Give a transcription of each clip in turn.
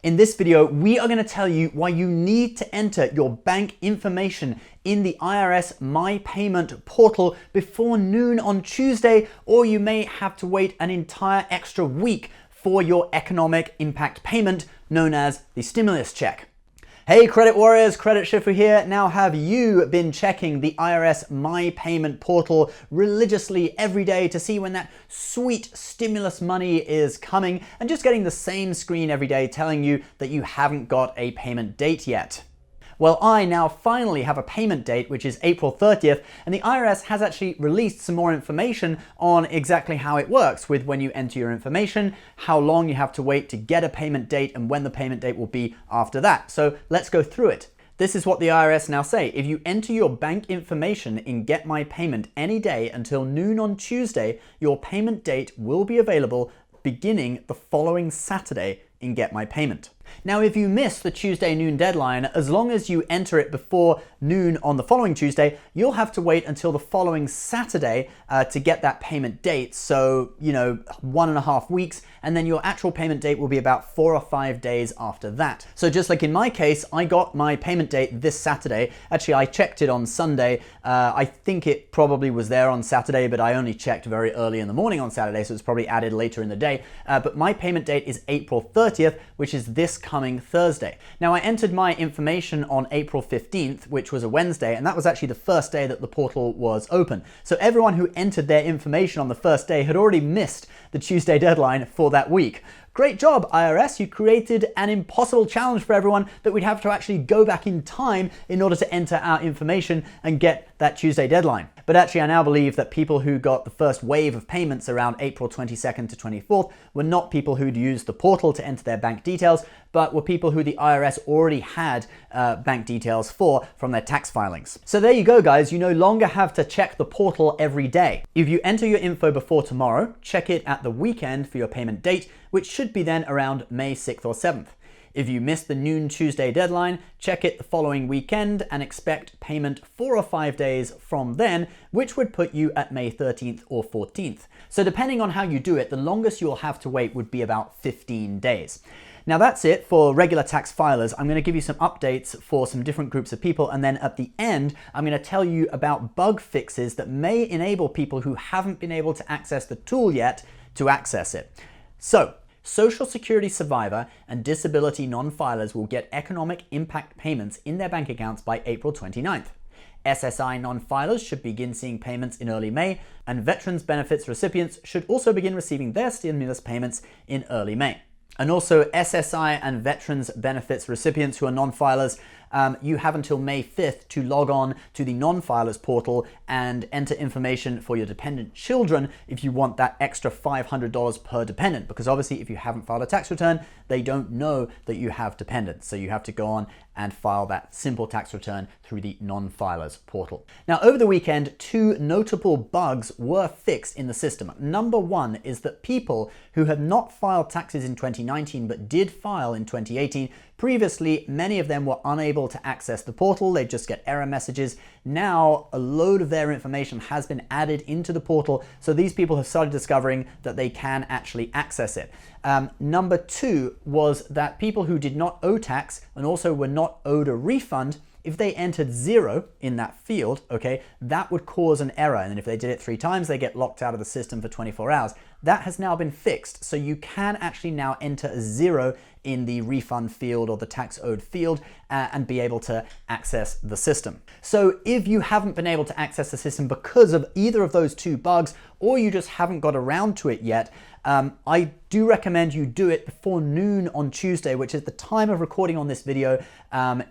In this video, we are going to tell you why you need to enter your bank information in the IRS My Payment portal before noon on Tuesday, or you may have to wait an entire extra week for your economic impact payment known as the stimulus check. Hey credit warriors, Credit Shifu here. Now, have you been checking the IRS My Payment portal religiously every day to see when that sweet stimulus money is coming, and just getting the same screen every day telling you that you haven't got a payment date yet? Well, I now finally have a payment date, which is April 30th, and the IRS has actually released some more information on exactly how it works with when you enter your information, how long you have to wait to get a payment date, and when the payment date will be after that. So let's go through it. This is what the IRS now say. If you enter your bank information in Get My Payment any day until noon on Tuesday, your payment date will be available beginning the following Saturday in Get My Payment. Now, if you miss the Tuesday noon deadline, as long as you enter it before noon on the following Tuesday, you'll have to wait until the following Saturday to get that payment date. So, 1.5 weeks, and then your actual payment date will be about 4 or 5 days after that. So just like in my case, I got my payment date this Saturday. Actually, I checked it on Sunday. I think it probably was there on Saturday, but I only checked very early in the morning on Saturday, so it's probably added later in the day. But my payment date is April 30th, which is this coming Thursday. Now, I entered my information on April 15th, which was a Wednesday, and that was actually the first day that the portal was open. So everyone who entered their information on the first day had already missed the Tuesday deadline for that week. Great job, IRS. You created an impossible challenge for everyone that we'd have to actually go back in time in order to enter our information and get that Tuesday deadline. But actually, I now believe that people who got the first wave of payments around April 22nd to 24th were not people who'd used the portal to enter their bank details, but were people who the IRS already had bank details for from their tax filings. So there you go, guys. You no longer have to check the portal every day. If you enter your info before tomorrow, check it at the weekend for your payment date, which should be then around May 6th or 7th. If you miss the noon Tuesday deadline, check it the following weekend and expect payment 4 or 5 days from then, which would put you at May 13th or 14th. So depending on how you do it, the longest you'll have to wait would be about 15 days. Now that's it for regular tax filers. I'm going to give you some updates for some different groups of people, and then at the end, I'm going to tell you about bug fixes that may enable people who haven't been able to access the tool yet to access it. So, Social Security survivor and disability non-filers will get economic impact payments in their bank accounts by April 29th. SSI non-filers should begin seeing payments in early May, and veterans benefits recipients should also begin receiving their stimulus payments in early May. And also SSI and veterans benefits recipients who are non-filers, you have until May 5th to log on to the NonFilers portal and enter information for your dependent children if you want that extra $500 per dependent, because obviously if you haven't filed a tax return, they don't know that you have dependents. So you have to go on and file that simple tax return through the NonFilers portal. Now, over the weekend, 2 notable bugs were fixed in the system. Number 1 is that people who have not filed taxes in 2019 but did file in 2018, previously, many of them were unable to access the portal. They just get error messages. Now, a load of their information has been added into the portal, so these people have started discovering that they can actually access it. Number 2 was that people who did not owe tax and also were not owed a refund, if they entered 0 in that field, okay, that would cause an error. And if they did it 3 times, they get locked out of the system for 24 hours. That has now been fixed. So you can actually now enter 0 in the refund field or the tax owed field and be able to access the system. So if you haven't been able to access the system because of either of those 2 bugs, or you just haven't got around to it yet, I do recommend you do it before noon on Tuesday, which is the time of recording on this video,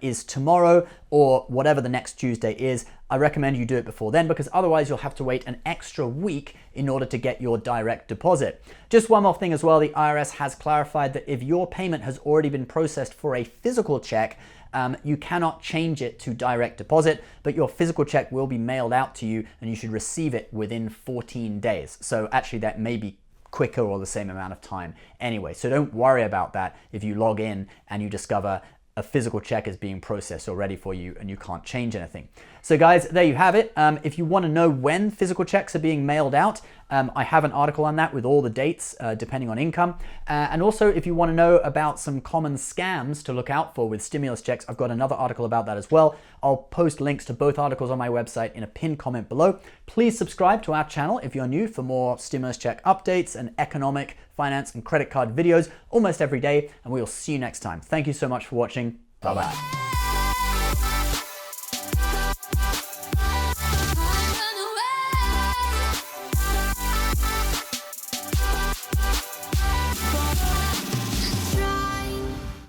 is tomorrow or whatever the next Tuesday is. I recommend you do it before then, because otherwise you'll have to wait an extra week in order to get your direct deposit. Just one more thing as well, the IRS has clarified that if your payment has already been processed for a physical check, you cannot change it to direct deposit, but your physical check will be mailed out to you and you should receive it within 14 days. So actually that may be quicker or the same amount of time anyway. So don't worry about that if you log in and you discover a physical check is being processed already for you and you can't change anything. So guys, there you have it. If you want to know when physical checks are being mailed out, I have an article on that with all the dates depending on income. And also, if you want to know about some common scams to look out for with stimulus checks, I've got another article about that as well. I'll post links to both articles on my website in a pinned comment below. Please subscribe to our channel if you're new for more stimulus check updates and economic, finance, and credit card videos almost every day. And we will see you next time. Thank you so much for watching. Bye-bye.